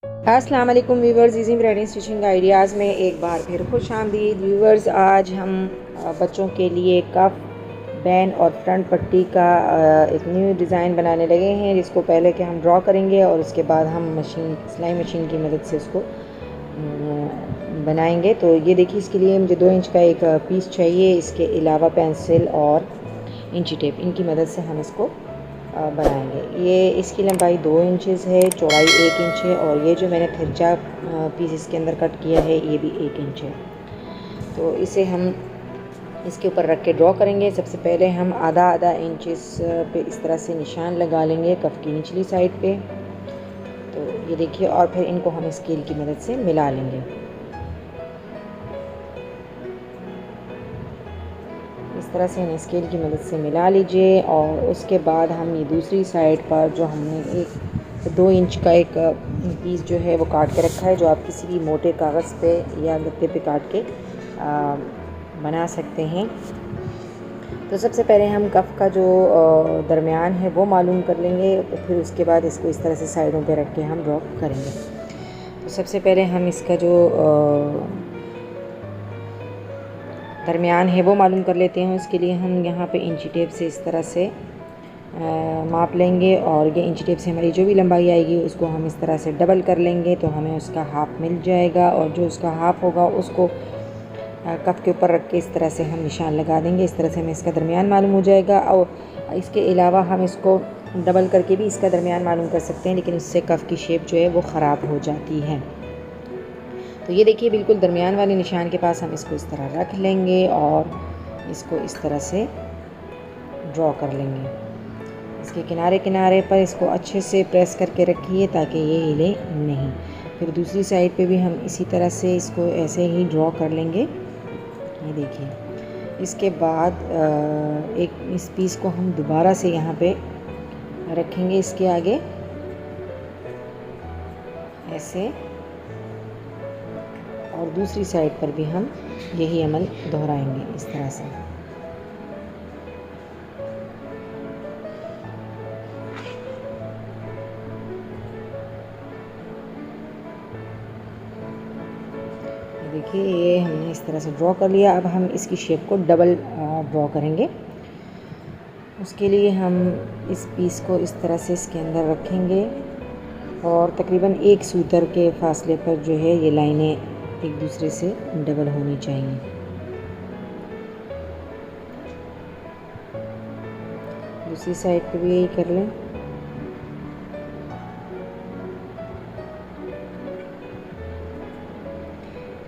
अस्सलाम वालेकुम viewers, easy ब्राइडिंग stitching ideas में एक बार फिर खुश आमदीद व्यूवर्स। आज हम बच्चों के लिए कफ बैन और फ्रंट पट्टी का एक न्यू डिज़ाइन बनाने लगे हैं, जिसको पहले के हम ड्रॉ करेंगे और उसके बाद हम सिलाई मशीन की मदद से उसको बनाएंगे। तो ये देखिए, इसके लिए मुझे 2 इंच का एक पीस चाहिए। इसके अलावा पेंसिल और इंची टेप, इनकी मदद से हम इसको बनाएंगे। ये इसकी लंबाई 2 इंचेस है, चौड़ाई 1 इंच है और ये जो मैंने तिरछा पीस इसके अंदर कट किया है ये भी 1 इंच है। तो इसे हम इसके ऊपर रख के ड्रॉ करेंगे। सबसे पहले हम आधा इंचेस पे इस तरह से निशान लगा लेंगे कफ की निचली साइड पे। तो ये देखिए, और फिर इनको हम स्केल की मदद से मिला लेंगे। इस तरह से इन्हें स्केल की मदद से मिला लीजिए और उसके बाद हम ये दूसरी साइड पर जो हमने 2 इंच का एक पीस जो है वो काट के रखा है, जो आप किसी भी मोटे कागज़ पे या गत्ते पे काट के बना सकते हैं। तो सबसे पहले हम कफ का जो दरमियान है वो मालूम कर लेंगे, तो फिर उसके बाद इसको इस तरह से साइडों पे रख के हम ड्रॉ करेंगे। तो सबसे पहले हम इसका जो दरमियान है वो मालूम कर लेते हैं। उसके लिए हम यहाँ पे इंची टेप से इस तरह से माप लेंगे और ये इंची टेप से हमारी जो भी लंबाई आएगी उसको हम इस तरह से डबल कर लेंगे, तो हमें उसका हाफ मिल जाएगा। और जो उसका हाफ होगा उसको कफ के ऊपर रख के इस तरह से हम निशान लगा देंगे। इस तरह से हमें इसका दरमियान मालूम हो जाएगा। और इसके अलावा हम इसको डबल करके भी इसका दरमियान मालूम कर सकते हैं, लेकिन उससे कफ की शेप जो है वो ख़राब हो जाती है। तो ये देखिए, बिल्कुल दरमियान वाले निशान के पास हम इसको इस तरह रख लेंगे और इसको इस तरह से ड्रॉ कर लेंगे। इसके किनारे किनारे पर इसको अच्छे से प्रेस करके रखिए ताकि ये हिले नहीं। फिर दूसरी साइड पे भी हम इसी तरह से इसको ऐसे ही ड्रॉ कर लेंगे। ये देखिए, इसके बाद एक इस पीस को हम दोबारा से यहाँ पे रखेंगे इसके आगे ऐसे, और दूसरी साइड पर भी हम यही अमल दोहराएंगे इस तरह से। देखिए, ये हमने इस तरह से ड्रॉ कर लिया। अब हम इसकी शेप को डबल ड्रॉ करेंगे। उसके लिए हम इस पीस को इस तरह से इसके अंदर रखेंगे और तकरीबन 1 सूतर के फासले पर जो है ये लाइनें एक दूसरे से डबल होनी चाहिए। दूसरी साइड पे भी यही कर लें।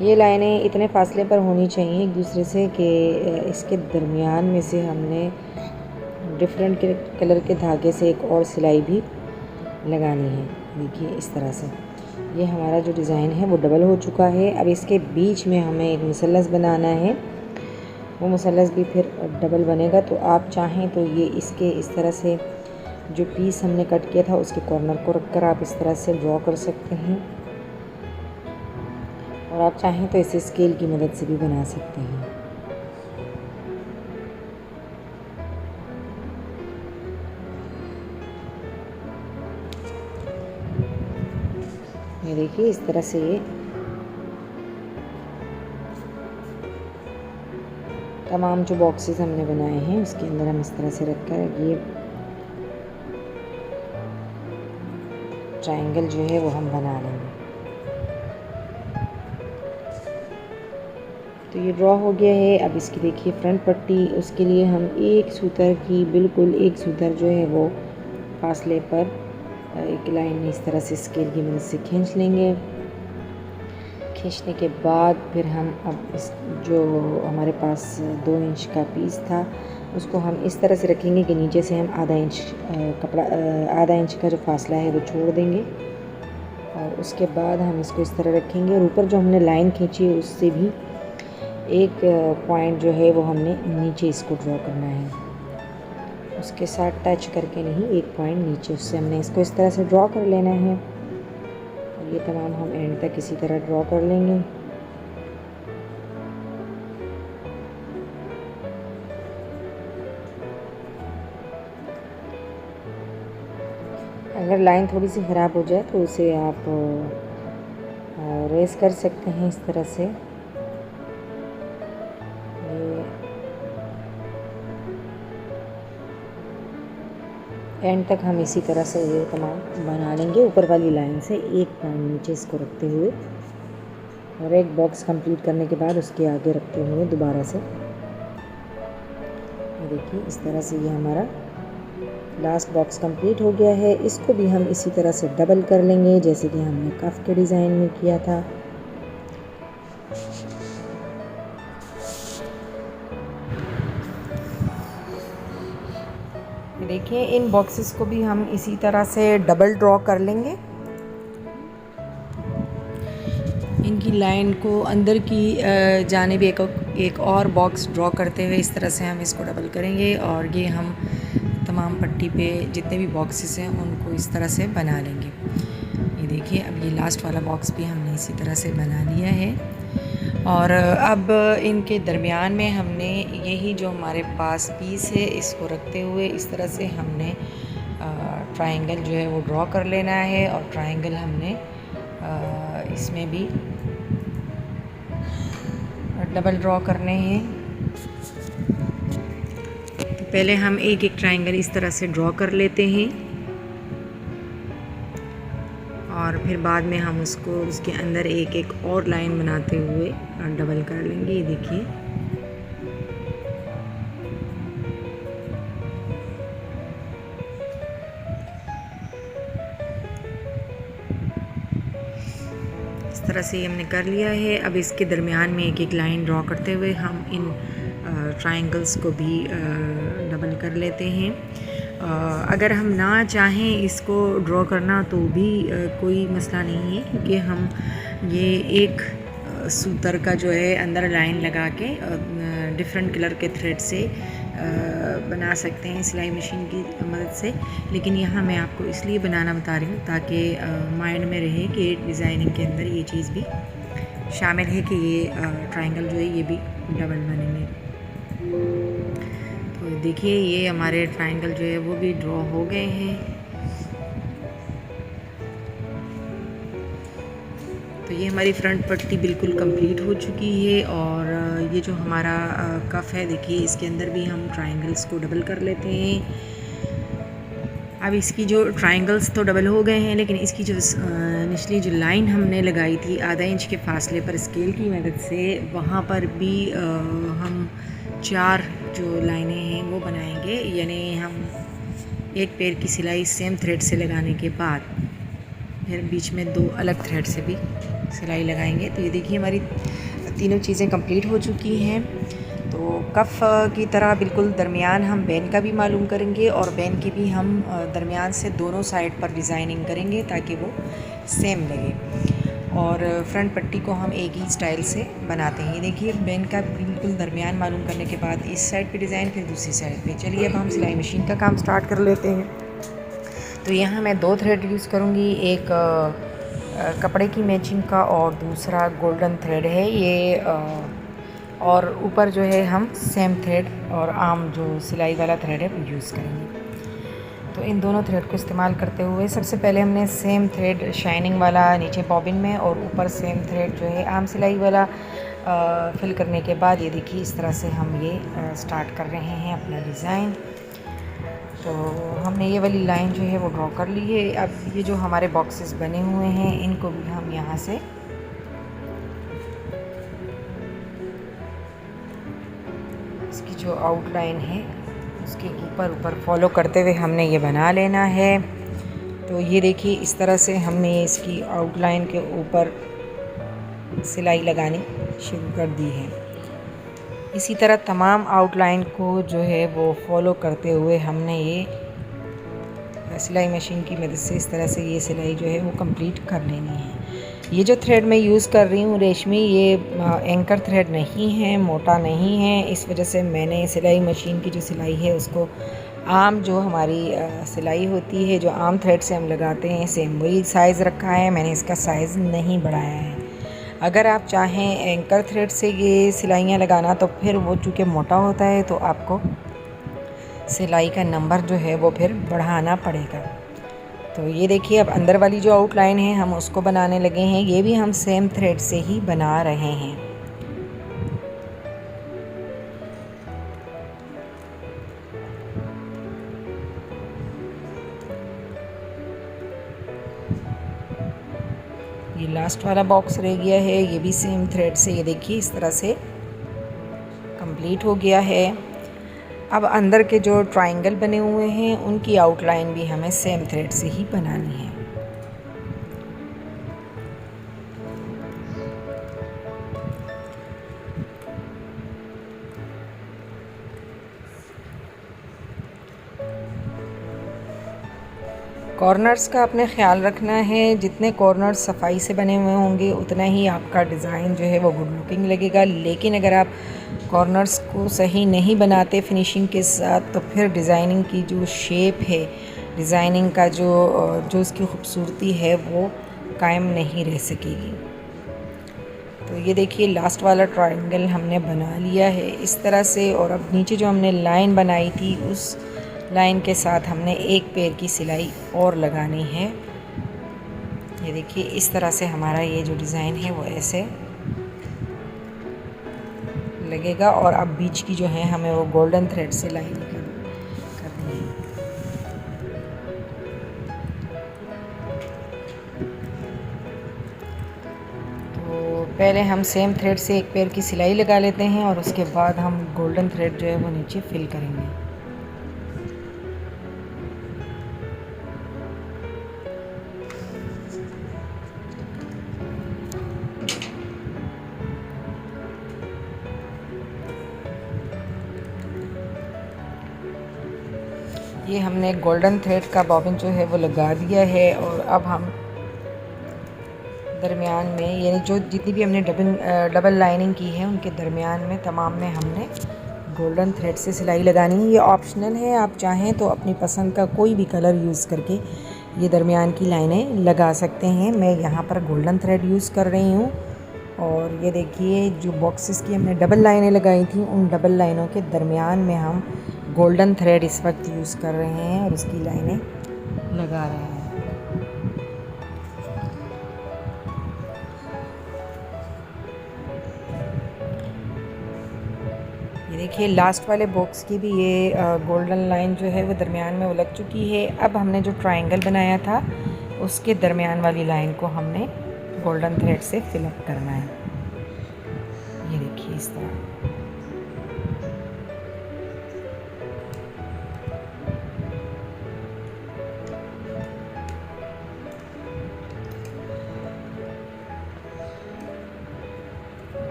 ये लाइनें इतने फासले पर होनी चाहिए एक दूसरे से कि इसके दरमियान में से हमने डिफरेंट कलर के धागे से एक और सिलाई भी लगानी है। देखिए, इस तरह से ये हमारा जो डिज़ाइन है वो डबल हो चुका है। अब इसके बीच में हमें एक मुसल्लस बनाना है, वो मुसल्लस भी फिर डबल बनेगा। तो आप चाहें तो ये इसके इस तरह से जो पीस हमने कट किया था उसके कॉर्नर को रखकर आप इस तरह से ड्रॉ कर सकते हैं, और आप चाहें तो इसे स्केल की मदद से भी बना सकते हैं। ये देखिए, इस तरह से ये तमाम जो बॉक्सेस हमने बनाए हैं उसके अंदर हम इस तरह से रखकर ये ट्रायंगल जो है वो हम बना लेंगे। तो ये ड्रॉ हो गया है। अब इसकी देखिए फ्रंट पट्टी, उसके लिए हम 1 सूतर की बिल्कुल 1 सूतर जो है वो फासले पर एक लाइन इस तरह से स्केल की मदद से खींच लेंगे। खींचने के बाद फिर हम अब इस जो हमारे पास 2 इंच का पीस था उसको हम इस तरह से रखेंगे कि नीचे से हम आधा इंच का जो फासला है वो छोड़ देंगे, और उसके बाद हम इसको इस तरह रखेंगे। और ऊपर जो हमने लाइन खींची है उससे भी एक पॉइंट जो है वो हमने नीचे इसको ड्रॉ करना है, उसके साथ टच करके नहीं, एक पॉइंट नीचे, उससे हमने इसको इस तरह से ड्रॉ कर लेना है। और ये तमाम हम एंड तक इसी तरह ड्रॉ कर लेंगे। अगर लाइन थोड़ी सी ख़राब हो जाए तो उसे आप रेस कर सकते हैं इस तरह से। एंड तक हम इसी तरह से ये तमाम बना लेंगे, ऊपर वाली लाइन से एक लाइन नीचे इसको रखते हुए और एक बॉक्स कंप्लीट करने के बाद उसके आगे रखते हुए दोबारा से। देखिए इस तरह से ये हमारा लास्ट बॉक्स कंप्लीट हो गया है। इसको भी हम इसी तरह से डबल कर लेंगे जैसे कि हमने कफ के डिज़ाइन में किया था। देखिए इन बॉक्सेस को भी हम इसी तरह से डबल ड्रॉ कर लेंगे। इनकी लाइन को अंदर की जानिब एक और बॉक्स ड्रॉ करते हुए इस तरह से हम इसको डबल करेंगे और ये हम तमाम पट्टी पे जितने भी बॉक्सेस हैं उनको इस तरह से बना लेंगे। ये देखिए अब ये लास्ट वाला बॉक्स भी हमने इसी तरह से बना लिया है। और अब इनके दरमियान में हमने यही जो हमारे पास पीस है इसको रखते हुए इस तरह से हमने ट्रायंगल जो है वो ड्रॉ कर लेना है और ट्रायंगल हमने इसमें भी डबल ड्रॉ करने हैं। तो पहले हम एक एक ट्रायंगल इस तरह से ड्रॉ कर लेते हैं और फिर बाद में हम उसको उसके अंदर एक एक और लाइन बनाते हुए डबल कर लेंगे। ये देखिए इस तरह से हमने कर लिया है। अब इसके दरमियान में एक एक लाइन ड्रॉ करते हुए हम इन ट्रायंगल्स को भी डबल कर लेते हैं। अगर हम ना चाहें इसको ड्रॉ करना तो भी कोई मसला नहीं है, क्योंकि हम ये एक सूतर का जो है अंदर लाइन लगा के डिफरेंट कलर के थ्रेड से बना सकते हैं सिलाई मशीन की मदद से। लेकिन यहाँ मैं आपको इसलिए बनाना बता रही हूँ ताकि माइंड में रहे कि डिज़ाइनिंग के अंदर ये चीज़ भी शामिल है कि ये ट्रायंगल जो है ये भी डबल बनेंगे। तो देखिए ये हमारे ट्रायंगल जो है वो भी ड्रॉ हो गए हैं। तो ये हमारी फ्रंट पट्टी बिल्कुल कंप्लीट हो चुकी है और ये जो हमारा कफ है देखिए इसके अंदर भी हम ट्रायंगल्स को डबल कर लेते हैं। अब इसकी जो ट्रायंगल्स तो डबल हो गए हैं, लेकिन इसकी जो निचली जो लाइन हमने लगाई थी आधा इंच के फासले पर स्केल की मदद से, वहाँ पर भी हम 4 जो लाइनें हैं वो बनाएंगे। यानी हम एक पैर की सिलाई सेम थ्रेड से लगाने के बाद फिर बीच में 2 अलग थ्रेड से भी सिलाई लगाएंगे। तो ये देखिए हमारी तीनों चीज़ें कंप्लीट हो चुकी हैं। तो कफ की तरह बिल्कुल दरमियान हम बैन का भी मालूम करेंगे और बैन की भी हम दरमियान से दोनों साइड पर डिज़ाइनिंग करेंगे ताकि वो सेम लगे। और फ्रंट पट्टी को हम एक ही स्टाइल से बनाते हैं। ये देखिए बैन का बिल्कुल दरमियान मालूम करने के बाद इस साइड पे डिज़ाइन, फिर दूसरी साइड पे। चलिए अब हम सिलाई मशीन का काम स्टार्ट कर लेते हैं। तो यहाँ मैं 2 थ्रेड यूज़ करूँगी, एक कपड़े की मैचिंग का और दूसरा गोल्डन थ्रेड है ये। और ऊपर जो है हम सेम थ्रेड और आम जो सिलाई वाला थ्रेड है वो यूज़ करेंगे। तो इन दोनों थ्रेड को इस्तेमाल करते हुए सबसे पहले हमने सेम थ्रेड शाइनिंग वाला नीचे बॉबिन में और ऊपर सेम थ्रेड जो है आम सिलाई वाला फिल करने के बाद ये देखिए इस तरह से हम ये स्टार्ट कर रहे हैं अपना डिज़ाइन। तो हमने ये वाली लाइन जो है वो ड्रॉ कर ली है। अब ये जो हमारे बॉक्सेस बने हुए हैं इनको भी हम यहाँ से इसकी जो आउटलाइन है उसके ऊपर फॉलो करते हुए हमने ये बना लेना है। तो ये देखिए इस तरह से हमने इसकी आउटलाइन के ऊपर सिलाई लगानी शुरू कर दी है। इसी तरह तमाम आउटलाइन को जो है वो फॉलो करते हुए हमने ये सिलाई मशीन की मदद से इस तरह से ये सिलाई जो है वो कंप्लीट कर लेनी है। ये जो थ्रेड मैं यूज़ कर रही हूँ रेशमी, ये एंकर थ्रेड नहीं है, मोटा नहीं है। इस वजह से मैंने सिलाई मशीन की जो सिलाई है उसको आम जो हमारी सिलाई होती है जो आम थ्रेड से हम लगाते हैं सेम वही साइज़ रखा है। मैंने इसका साइज़ नहीं बढ़ाया है। अगर आप चाहें एंकर थ्रेड से ये सिलाइयाँ लगाना तो फिर वो चूँकि मोटा होता है तो आपको सिलाई का नंबर जो है वो फिर बढ़ाना पड़ेगा। तो ये देखिए अब अंदर वाली जो आउटलाइन है हम उसको बनाने लगे हैं। ये भी हम सेम थ्रेड से ही बना रहे हैं। ये लास्ट वाला बॉक्स रह गया है, ये भी सेम थ्रेड से ये देखिए इस तरह से कंप्लीट हो गया है। अब अंदर के जो ट्रायंगल बने हुए हैं उनकी आउटलाइन भी हमें सेम थ्रेड से ही बनानी है। कॉर्नर्स का अपने ख्याल रखना है, जितने कॉर्नर्स सफाई से बने हुए होंगे उतना ही आपका डिज़ाइन जो है वो गुड लुकिंग लगेगा। लेकिन अगर आप कॉर्नर्स को सही नहीं बनाते फिनिशिंग के साथ तो फिर डिज़ाइनिंग की जो शेप है, डिज़ाइनिंग का जो उसकी खूबसूरती है वो कायम नहीं रह सकेगी। तो ये देखिए लास्ट वाला ट्रायंगल हमने बना लिया है इस तरह से। और अब नीचे जो हमने लाइन बनाई थी उस लाइन के साथ हमने एक पैर की सिलाई और लगानी है। ये देखिए इस तरह से हमारा ये जो डिज़ाइन है वो ऐसे लगेगा। और अब बीच की जो है हमें वो गोल्डन थ्रेड से लाइन करनी है। तो पहले हम सेम थ्रेड से एक पैर की सिलाई लगा लेते हैं और उसके बाद हम गोल्डन थ्रेड जो है वो नीचे फिल करेंगे। ये हमने गोल्डन थ्रेड का बॉबिन जो है वो लगा दिया है। और अब हम दरमियान में यानी जो जितनी भी हमने डबल लाइनिंग की है उनके दरमियान में तमाम में हमने गोल्डन थ्रेड से सिलाई लगानी है। ये ऑप्शनल है, आप चाहें तो अपनी पसंद का कोई भी कलर यूज़ करके ये दरमियान की लाइनें लगा सकते हैं। मैं यहाँ पर गोल्डन थ्रेड यूज़ कर रही हूँ। और ये देखिए जो बॉक्सेस की हमने डबल लाइनें लगाई थी उन डबल लाइनों के दरमियान में हम गोल्डन थ्रेड इस वक्त यूज़ कर रहे हैं और उसकी लाइनें लगा रहे हैं। ये देखिए लास्ट वाले बॉक्स की भी ये गोल्डन लाइन जो है वो दरमियान में वो लग चुकी है। अब हमने जो ट्रायंगल बनाया था उसके दरमियान वाली लाइन को हमने गोल्डन थ्रेड से फिलअप करना है। ये देखिए इस तरह।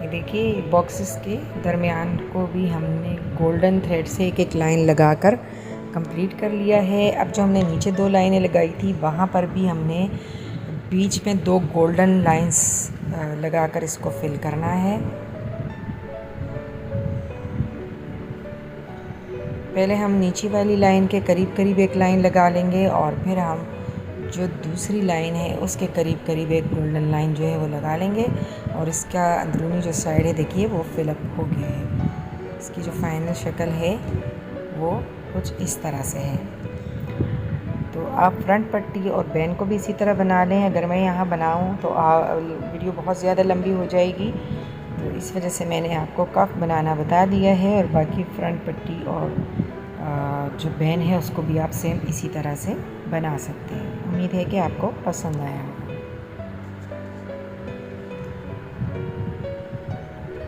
देखिए बॉक्सेस के दरमियान को भी हमने गोल्डन थ्रेड से एक एक लाइन लगाकर कंप्लीट कर लिया है। अब जो हमने नीचे दो लाइनें लगाई थी वहाँ पर भी हमने बीच में दो गोल्डन लाइंस लगाकर इसको फिल करना है। पहले हम नीचे वाली लाइन के करीब करीब एक लाइन लगा लेंगे और फिर हम जो दूसरी लाइन है उसके करीब करीब एक गोल्डन लाइन जो है वो लगा लेंगे। और इसका अंदरूनी जो साइड है देखिए वो फिलअप हो गया है। इसकी जो फाइनल शक्ल है वो कुछ इस तरह से है। तो आप फ्रंट पट्टी और बैन को भी इसी तरह बना लें। अगर मैं यहाँ बनाऊँ तो वीडियो बहुत ज़्यादा लंबी हो जाएगी, तो इस वजह से मैंने आपको कफ बनाना बता दिया है। और बाकी फ्रंट पट्टी और जो बैन है उसको भी आप सेम इसी तरह से बना सकते हैं। उम्मीद है कि आपको पसंद आया होगा।